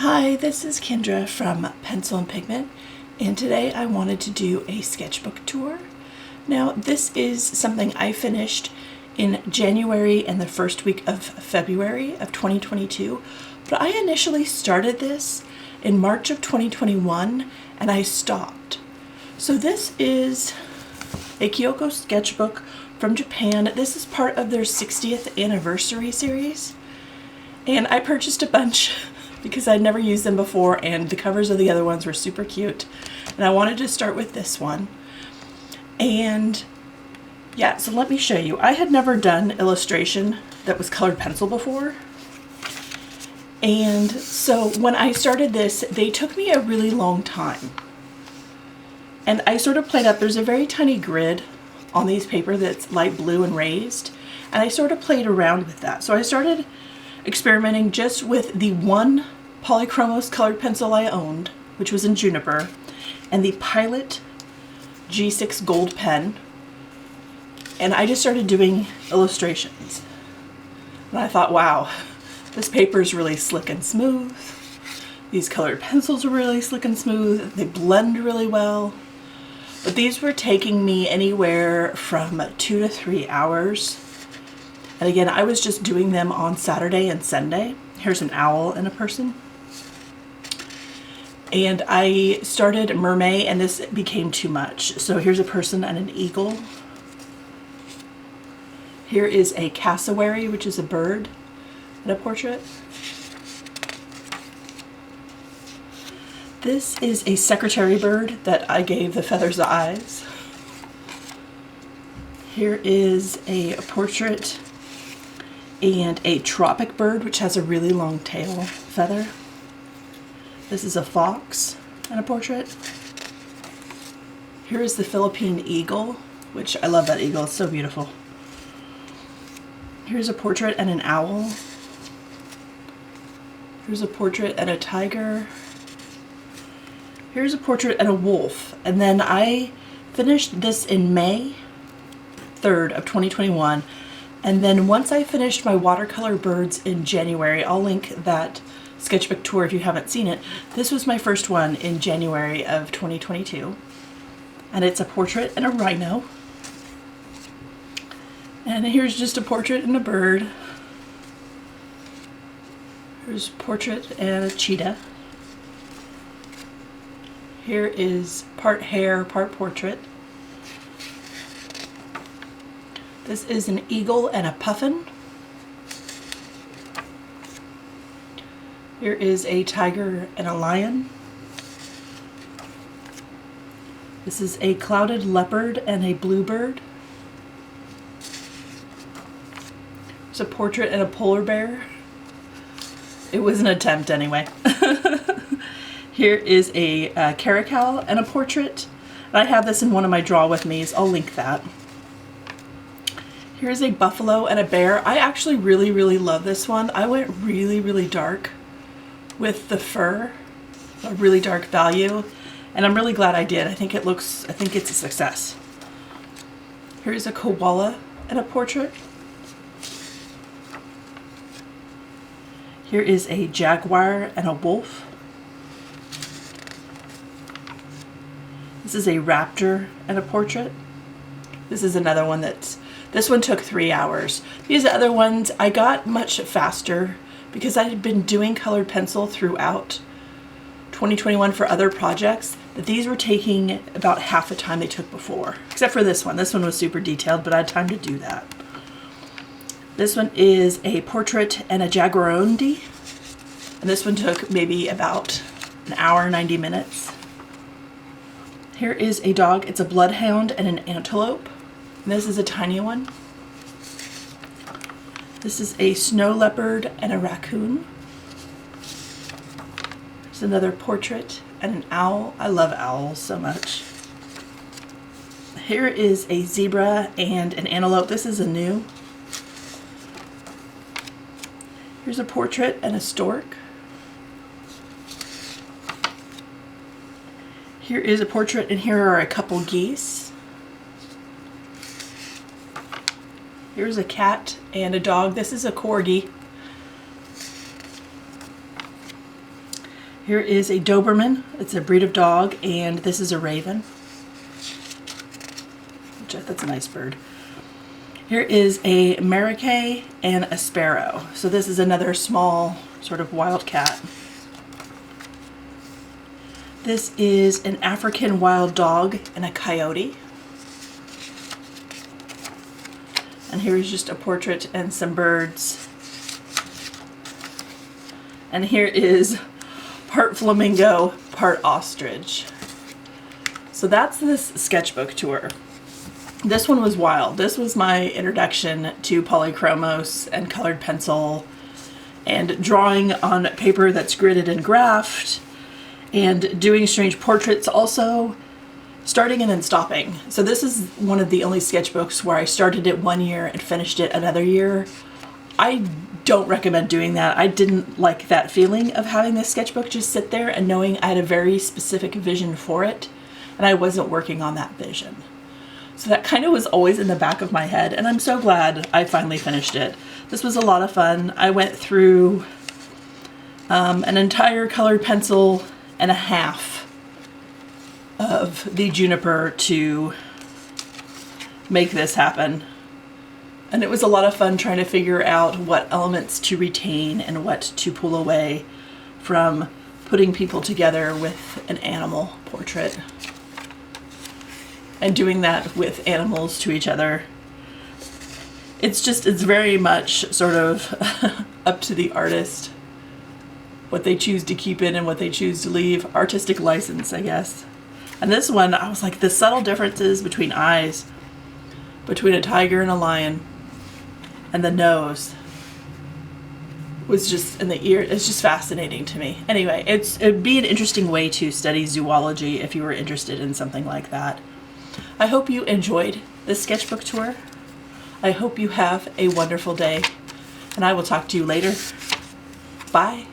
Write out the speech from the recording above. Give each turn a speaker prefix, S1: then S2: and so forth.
S1: Hi, this is Kendra from Pencil and Pigment, and today I wanted to do a sketchbook tour. Now, this is something I finished in January and the first week of February of 2022, but I initially started this in March of 2021 and I stopped. So this is a Kyoko sketchbook from Japan. This is part of their 60th anniversary series, and I purchased a bunch because I'd never used them before, and the covers of the other ones were super cute, and I wanted to start with this one. And yeah, so let me show you. I had never done illustration that was colored pencil before, and so when I started this, they took me a really long time. And I sort of played up, there's a very tiny grid on these paper that's light blue and raised, and I sort of played around with that. So I started experimenting just with the one polychromos colored pencil I owned, which was in Juniper, and the Pilot G6 gold pen, and I just started doing illustrations. And I thought, wow, this paper is really slick and smooth. These colored pencils are really slick and smooth. They blend really well. But these were taking me anywhere from 2 to 3 hours. And again, I was just doing them on Saturday and Sunday. Here's an owl and a person. And I started mermaid, and this became too much. So here's a person and an eagle. Here is a cassowary, which is a bird, and a portrait. This is a secretary bird that I gave the feathers the eyes. Here is a portrait and a tropic bird, which has a really long tail feather. This is a fox and a portrait. Here is the Philippine Eagle, which I love that eagle, it's so beautiful. Here's a portrait and an owl. Here's a portrait and a tiger. Here's a portrait and a wolf. And then I finished this in May 3rd of 2021. And then once I finished my watercolor birds in January, I'll link that sketchbook tour if you haven't seen it. This was my first one in January of 2022. And it's a portrait and a rhino. And here's just a portrait and a bird. Here's a portrait and a cheetah. Here is part hare, part portrait. This is an eagle and a puffin. Here is a tiger and a lion. This is a clouded leopard and a bluebird. There's a portrait and a polar bear. It was an attempt anyway. Here is a caracal and a portrait. And I have this in one of my draw with me's. I'll link that. Here's a buffalo and a bear. I actually really love this one. I went really dark with the fur, a really dark value, and I'm really glad I did. I think it's a success. Here's a koala and a portrait. Here is a jaguar and a wolf. This is a raptor and a portrait. This is another one this one took 3 hours. These other ones I got much faster because I had been doing colored pencil throughout 2021 for other projects, but these were taking about half the time they took before, except for this one. This one was super detailed, but I had time to do that. This one is a portrait and a Jaguar, and this one took maybe about an hour, 90 minutes. Here is a dog. It's a bloodhound and an antelope. And this is a tiny one. This is a snow leopard and a raccoon. There's another portrait and an owl. I love owls so much. Here is a zebra and an antelope. This is a new. Here's a portrait and a stork. Here is a portrait, and here are a couple geese. Here's a cat and a dog. This is a corgi. Here is a Doberman. It's a breed of dog, and this is a raven. That's a nice bird. Here is a Maracay and a sparrow. So this is another small sort of wildcat. This is an African wild dog and a coyote. And here is just a portrait and some birds. And here is part flamingo, part ostrich. So that's this sketchbook tour. This one was wild. This was my introduction to polychromos and colored pencil and drawing on paper that's gridded and graphed and doing strange portraits, also starting and then stopping. So this is one of the only sketchbooks where I started it one year and finished it another year. I don't recommend doing that. I didn't like that feeling of having this sketchbook just sit there and knowing I had a very specific vision for it and I wasn't working on that vision. So that kind of was always in the back of my head, and I'm so glad I finally finished it. This was a lot of fun. I went through an entire colored pencil and a half of the juniper to make this happen. And it was a lot of fun trying to figure out what elements to retain and what to pull away from putting people together with an animal portrait. And doing that with animals to each other. It's very much sort of up to the artist, what they choose to keep in and what they choose to leave. Artistic license, I guess. And this one, I was like, the subtle differences between eyes, between a tiger and a lion, and the nose was just, in the ear, it's just fascinating to me. Anyway, it'd be an interesting way to study zoology if you were interested in something like that. I hope you enjoyed this sketchbook tour. I hope you have a wonderful day, and I will talk to you later. Bye.